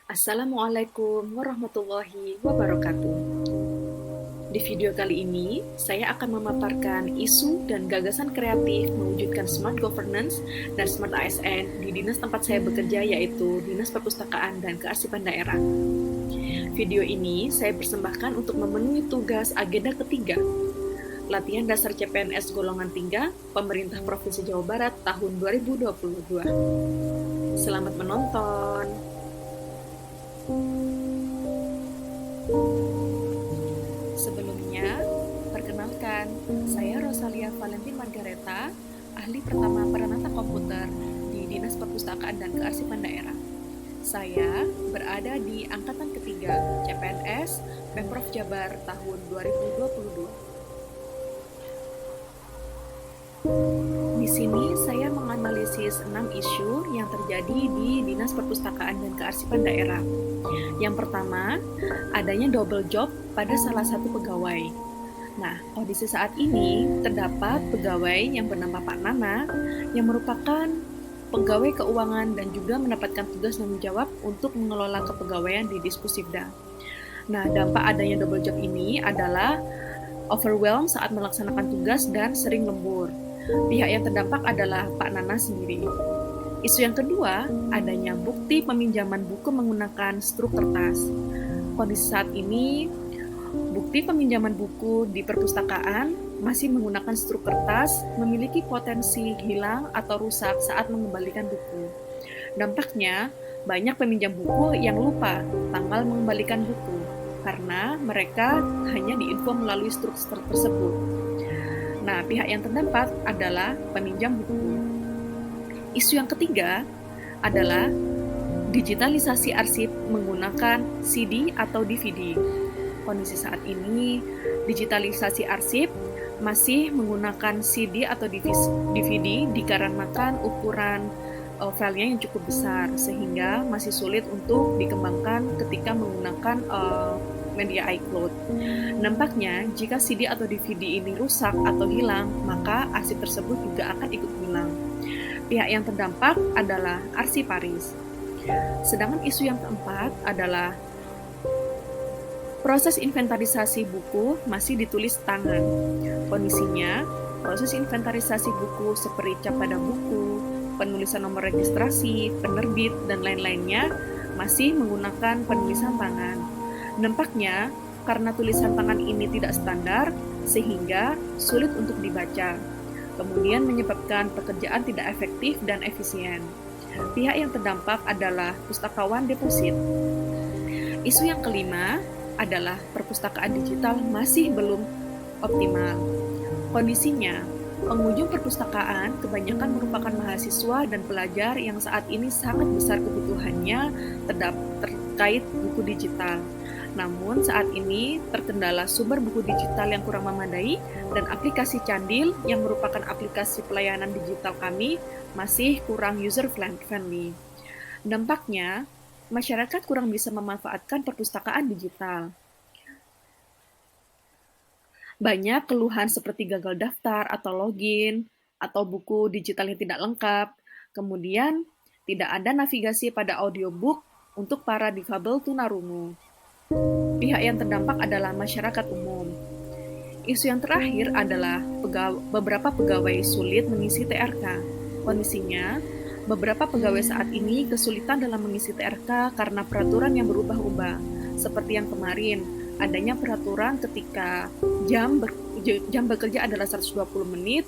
Assalamualaikum warahmatullahi wabarakatuh. Di video kali ini, saya akan memaparkan isu dan gagasan kreatif mewujudkan smart governance dan smart ASN di dinas tempat saya bekerja, yaitu Dinas Perpustakaan dan Kearsipan Daerah. Video ini saya persembahkan untuk memenuhi tugas agenda ketiga, latihan dasar CPNS golongan 3 Pemerintah Provinsi Jawa Barat tahun 2022. Selamat menonton. Sebelumnya, perkenalkan, saya Rosalia Valentin Margareta, ahli pertama peranata komputer di Dinas Perpustakaan dan Kearsipan Daerah. Saya berada di angkatan ketiga CPNS Pemprov Jabar tahun 2022. Di sini saya menganalisis 6 isu yang terjadi di Dinas Perpustakaan dan Kearsipan Daerah. Yang pertama, adanya double job pada salah satu pegawai. Nah, kondisi saat ini terdapat pegawai yang bernama Pak Nana yang merupakan pegawai keuangan dan juga mendapatkan tugas tanggung jawab untuk mengelola kepegawaian di Dispusibda. Nah, dampak adanya double job ini adalah overwhelm saat melaksanakan tugas dan sering lembur. Pihak yang terdampak adalah Pak Nana sendiri. Isu yang kedua, adanya bukti peminjaman buku menggunakan struk kertas. Kondisi saat ini, bukti peminjaman buku di perpustakaan masih menggunakan struk kertas memiliki potensi hilang atau rusak saat mengembalikan buku. Dampaknya, banyak peminjam buku yang lupa tanggal mengembalikan buku karena mereka hanya diinfo melalui struk tersebut. Nah, pihak yang terdampak adalah peminjam buku. Isu yang ketiga adalah digitalisasi arsip menggunakan CD atau DVD. Kondisi saat ini, digitalisasi arsip masih menggunakan CD atau DVD dikarenakan ukuran filenya yang cukup besar, sehingga masih sulit untuk dikembangkan ketika menggunakan media iCloud. Nampaknya, jika CD atau DVD ini rusak atau hilang, maka arsip tersebut juga akan ikut hilang. Pihak yang terdampak adalah arsiparis. Sedangkan isu yang keempat adalah proses inventarisasi buku masih ditulis tangan. Kondisinya, proses inventarisasi buku seperti cap pada buku, penulisan nomor registrasi, penerbit, dan lain-lainnya masih menggunakan penulisan tangan. Nampaknya, karena tulisan tangan ini tidak standar, sehingga sulit untuk dibaca. Kemudian menyebabkan pekerjaan tidak efektif dan efisien. Pihak yang terdampak adalah pustakawan deposit. Isu yang kelima adalah perpustakaan digital masih belum optimal. Kondisinya, pengunjung perpustakaan kebanyakan merupakan mahasiswa dan pelajar yang saat ini sangat besar kebutuhannya terkait buku digital. Namun saat ini terkendala sumber buku digital yang kurang memadai dan aplikasi Candil yang merupakan aplikasi pelayanan digital kami masih kurang user friendly. Dampaknya, masyarakat kurang bisa memanfaatkan perpustakaan digital. Banyak keluhan seperti gagal daftar atau login, atau buku digital yang tidak lengkap. Kemudian, tidak ada navigasi pada audiobook untuk para difabel tunarungu. Pihak yang terdampak adalah masyarakat umum. Isu yang terakhir adalah beberapa pegawai sulit mengisi TRK. Kondisinya, beberapa pegawai saat ini kesulitan dalam mengisi TRK karena peraturan yang berubah-ubah. Seperti yang kemarin, adanya peraturan ketika jam bekerja adalah 120 menit,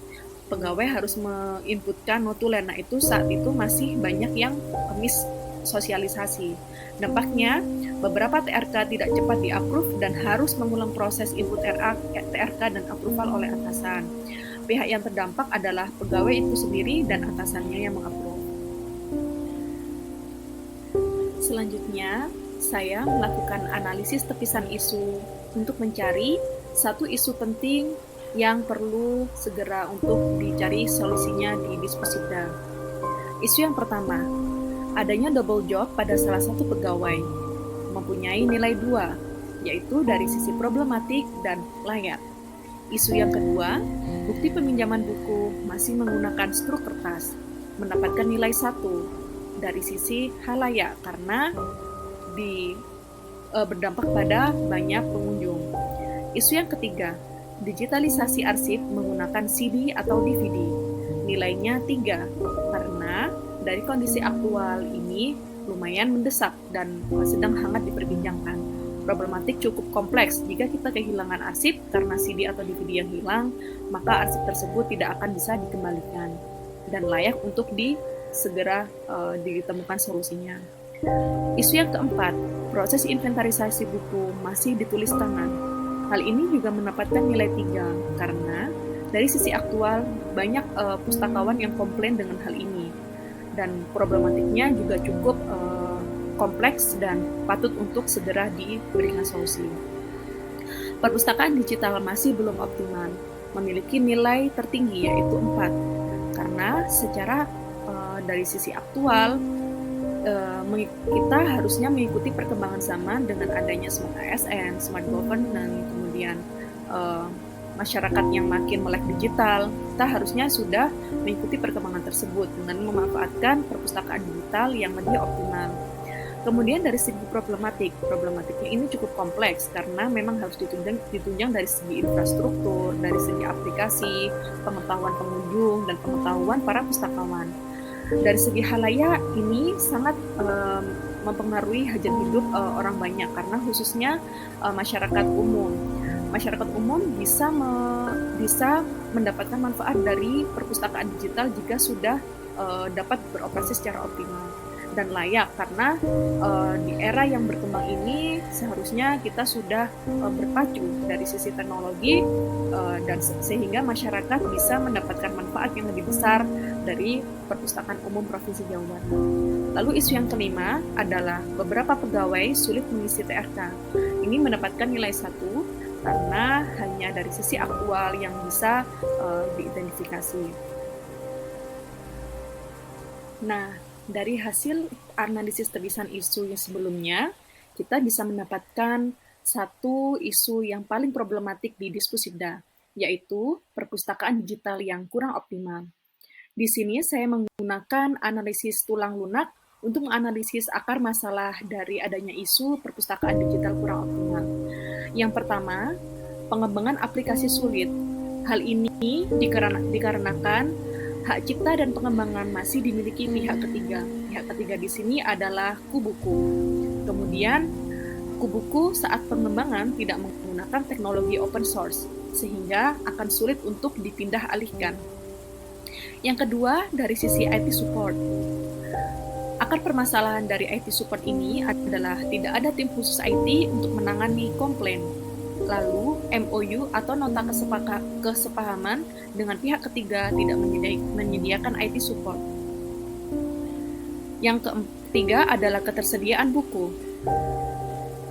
pegawai harus menginputkan notulen. Nah, itu saat itu masih banyak yang miss sosialisasi. Dampaknya, beberapa TRK tidak cepat di-approve dan harus mengulang proses input TRK dan approval oleh atasan. Pihak yang terdampak adalah pegawai itu sendiri dan atasannya yang mengapprove. Selanjutnya, saya melakukan analisis tepisan isu untuk mencari satu isu penting yang perlu segera untuk dicari solusinya di Dispusibda. Isu yang pertama, adanya double job pada salah satu pegawai, mempunyai nilai 2, yaitu dari sisi problematik dan layak. Isu yang kedua, bukti peminjaman buku masih menggunakan struk kertas, mendapatkan nilai 1, dari sisi halayak karena berdampak pada banyak pengunjung. Isu yang ketiga, digitalisasi arsip menggunakan CD atau DVD. Nilainya 3, karena dari kondisi aktual ini lumayan mendesak dan sedang hangat diperbincangkan. Problematik cukup kompleks. Jika kita kehilangan arsip karena CD atau DVD yang hilang, maka arsip tersebut tidak akan bisa dikembalikan dan layak untuk segera ditemukan solusinya. Isu yang keempat, proses inventarisasi buku masih ditulis tangan. Hal ini juga mendapatkan nilai 3 karena dari sisi aktual banyak pustakawan yang komplain dengan hal ini dan problematiknya juga cukup kompleks dan patut untuk segera diberikan solusi. Perpustakaan digital masih belum optimal, memiliki nilai tertinggi yaitu 4 karena secara dari sisi aktual kita harusnya mengikuti perkembangan zaman dengan adanya smart ASN, smart governance, kemudian masyarakat yang makin melek digital. Kita harusnya sudah mengikuti perkembangan tersebut dengan memanfaatkan perpustakaan digital yang lebih optimal. Kemudian dari segi problematiknya ini cukup kompleks karena memang harus ditunjang dari segi infrastruktur, dari segi aplikasi, pengetahuan pengunjung, dan pengetahuan para pustakawan. Dari segi halayak ini sangat mempengaruhi hajat hidup orang banyak karena khususnya masyarakat umum. Masyarakat umum bisa mendapatkan manfaat dari perpustakaan digital jika sudah dapat beroperasi secara optimal dan layak karena di era yang berkembang ini seharusnya kita sudah berpacu dari sisi teknologi dan sehingga masyarakat bisa mendapatkan manfaat yang lebih besar dari perpustakaan umum Provinsi Jawa Barat. Lalu isu yang kelima adalah beberapa pegawai sulit mengisi TRK. Ini mendapatkan nilai 1 karena hanya dari sisi aktual yang bisa diidentifikasi. Nah, dari hasil analisis terlisan isu yang sebelumnya, kita bisa mendapatkan satu isu yang paling problematik di Dispusidda, yaitu perpustakaan digital yang kurang optimal. Di sini saya menggunakan analisis tulang lunak untuk menganalisis akar masalah dari adanya isu perpustakaan digital kurang optimal. Yang pertama, pengembangan aplikasi sulit. Hal ini dikarenakan hak cipta dan pengembangan masih dimiliki pihak ketiga. Pihak ketiga di sini adalah Kubuku. Kemudian, Kubuku saat pengembangan tidak menggunakan teknologi open source, sehingga akan sulit untuk dipindah alihkan. Yang kedua, dari sisi IT support. Akar permasalahan dari IT support ini adalah tidak ada tim khusus IT untuk menangani komplain. Lalu, MOU atau nota kesepahaman dengan pihak ketiga tidak menyediakan IT support. Yang ketiga adalah ketersediaan buku.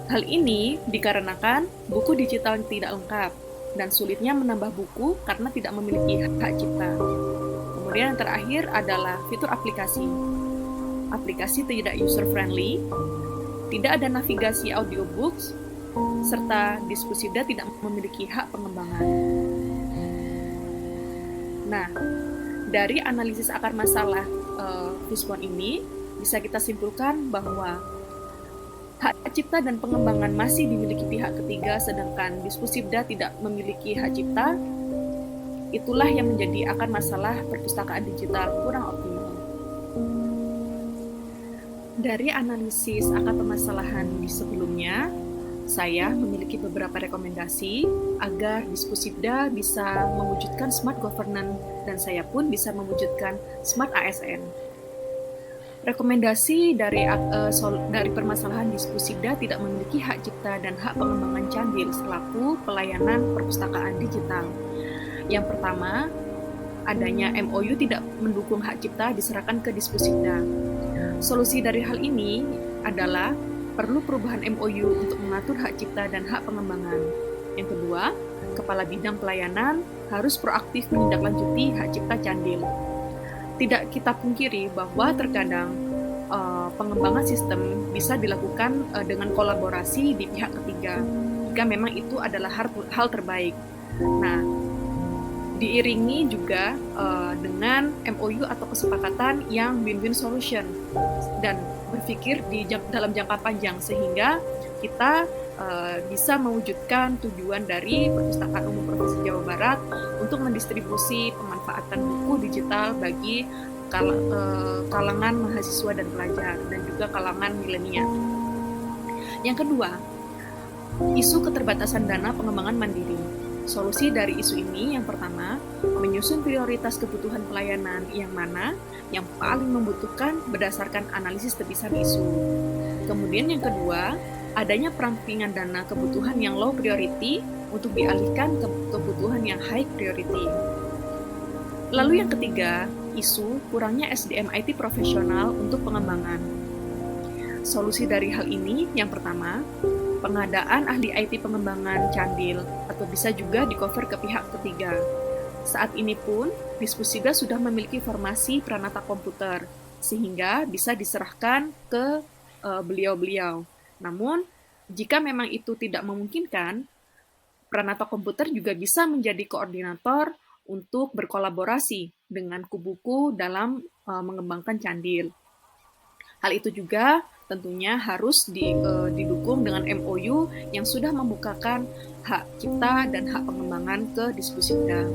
Hal ini dikarenakan buku digital tidak lengkap dan sulitnya menambah buku karena tidak memiliki hak cipta. Kemudian yang terakhir adalah fitur aplikasi. Aplikasi tidak user-friendly, tidak ada navigasi audiobooks, serta Dispusidda tidak memiliki hak pengembangan. Nah, dari analisis akar masalah Fishbone ini, bisa kita simpulkan bahwa hak cipta dan pengembangan masih dimiliki pihak ketiga, sedangkan Dispusidda tidak memiliki hak cipta. Itulah yang menjadi akar masalah perpustakaan digital kurang optimal. Dari analisis akar permasalahan di sebelumnya, saya memiliki beberapa rekomendasi agar Dispusidda bisa mewujudkan smart governance dan saya pun bisa mewujudkan smart ASN. Rekomendasi dari permasalahan Dispusidda tidak memiliki hak cipta dan hak pengembangan Candil selaku pelayanan perpustakaan digital. Yang pertama, adanya MOU tidak mendukung hak cipta diserahkan ke Dispusidda. Solusi dari hal ini adalah perlu perubahan MOU untuk mengatur hak cipta dan hak pengembangan. Yang kedua, Kepala Bidang Pelayanan harus proaktif menindaklanjuti hak cipta Candil. Tidak kita pungkiri bahwa terkadang pengembangan sistem bisa dilakukan dengan kolaborasi di pihak ketiga, jika memang itu adalah hal terbaik. Nah, diiringi juga dengan MOU atau kesepakatan yang win-win solution dan berpikir dalam jangka panjang sehingga kita bisa mewujudkan tujuan dari Perpustakaan Umum Provinsi Jawa Barat untuk mendistribusi pemanfaatan buku digital bagi kalangan mahasiswa dan pelajar dan juga kalangan milenial. Yang kedua, isu keterbatasan dana pengembangan mandiri. Solusi dari isu ini yang pertama, menyusun prioritas kebutuhan pelayanan yang mana yang paling membutuhkan berdasarkan analisis tepisan isu. Kemudian yang kedua, adanya perampingan dana kebutuhan yang low priority untuk dialihkan ke kebutuhan yang high priority. Lalu yang ketiga, isu kurangnya SDM IT profesional untuk pengembangan. Solusi dari hal ini yang pertama, pengadaan ahli IT pengembangan Candil atau bisa juga di-cover ke pihak ketiga. Saat ini pun, Dispusida sudah memiliki formasi Pranata Komputer sehingga bisa diserahkan ke beliau-beliau. Namun, jika memang itu tidak memungkinkan, Pranata Komputer juga bisa menjadi koordinator untuk berkolaborasi dengan Kubuku dalam mengembangkan Candil. Hal itu juga tentunya harus didukung dengan MOU yang sudah membukakan hak cipta dan hak pengembangan ke Dispusida.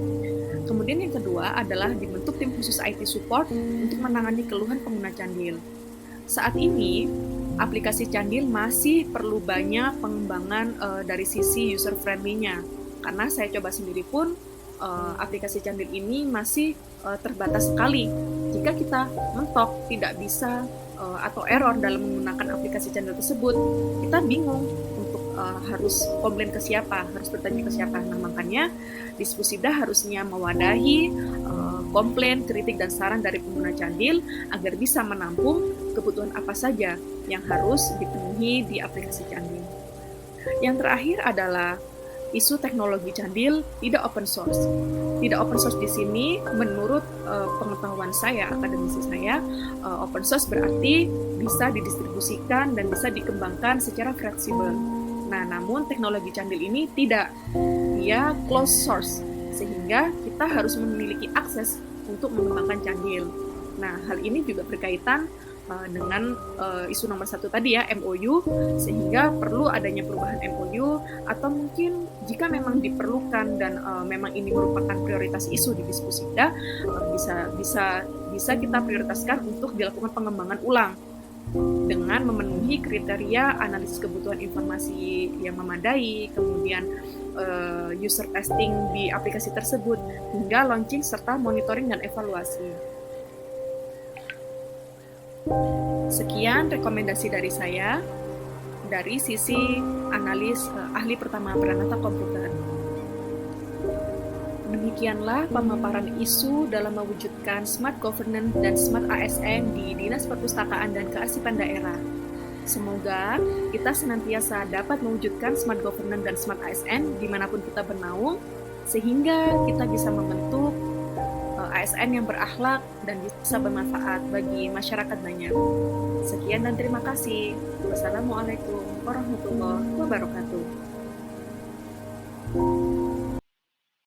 Kemudian yang kedua adalah dibentuk tim khusus IT support untuk menangani keluhan pengguna Candil. Saat ini, aplikasi Candil masih perlu banyak pengembangan dari sisi user friendly-nya. Karena saya coba sendiri pun, aplikasi Candil ini masih terbatas sekali. Jika kita mentok tidak bisa atau error dalam menggunakan aplikasi Candil tersebut, kita bingung untuk harus komplain ke siapa, harus bertanya ke siapa. Nah, makanya Dispusida harusnya mewadahi komplain, kritik, dan saran dari pengguna Candil agar bisa menampung kebutuhan apa saja yang harus dipenuhi di aplikasi Candil. Yang terakhir adalah isu teknologi Candil tidak open source. Tidak open source di sini menurut pengetahuan saya, akademisi saya, open source berarti bisa didistribusikan dan bisa dikembangkan secara fleksibel. Nah, namun teknologi Candil ini tidak, dia closed source, sehingga kita harus memiliki akses untuk mengembangkan Candil. Nah, hal ini juga berkaitan dengan isu nomor 1 tadi ya, MOU, sehingga perlu adanya perubahan MOU atau mungkin jika memang diperlukan dan memang ini merupakan prioritas isu di Dispusida, bisa kita prioritaskan untuk dilakukan pengembangan ulang dengan memenuhi kriteria analisis kebutuhan informasi yang memadai, kemudian user testing di aplikasi tersebut, hingga launching serta monitoring dan evaluasi. Sekian rekomendasi dari saya dari sisi analis ahli pertama Pranata Komputer. Demikianlah pemaparan isu dalam mewujudkan Smart Governance dan Smart ASN di Dinas Perpustakaan dan Kearsipan Daerah. Semoga kita senantiasa dapat mewujudkan Smart Governance dan Smart ASN dimanapun kita bernaung, sehingga kita bisa membentuk ASN yang berakhlak dan bisa bermanfaat bagi masyarakat banyak. Sekian dan terima kasih. Wassalamualaikum warahmatullahi wabarakatuh.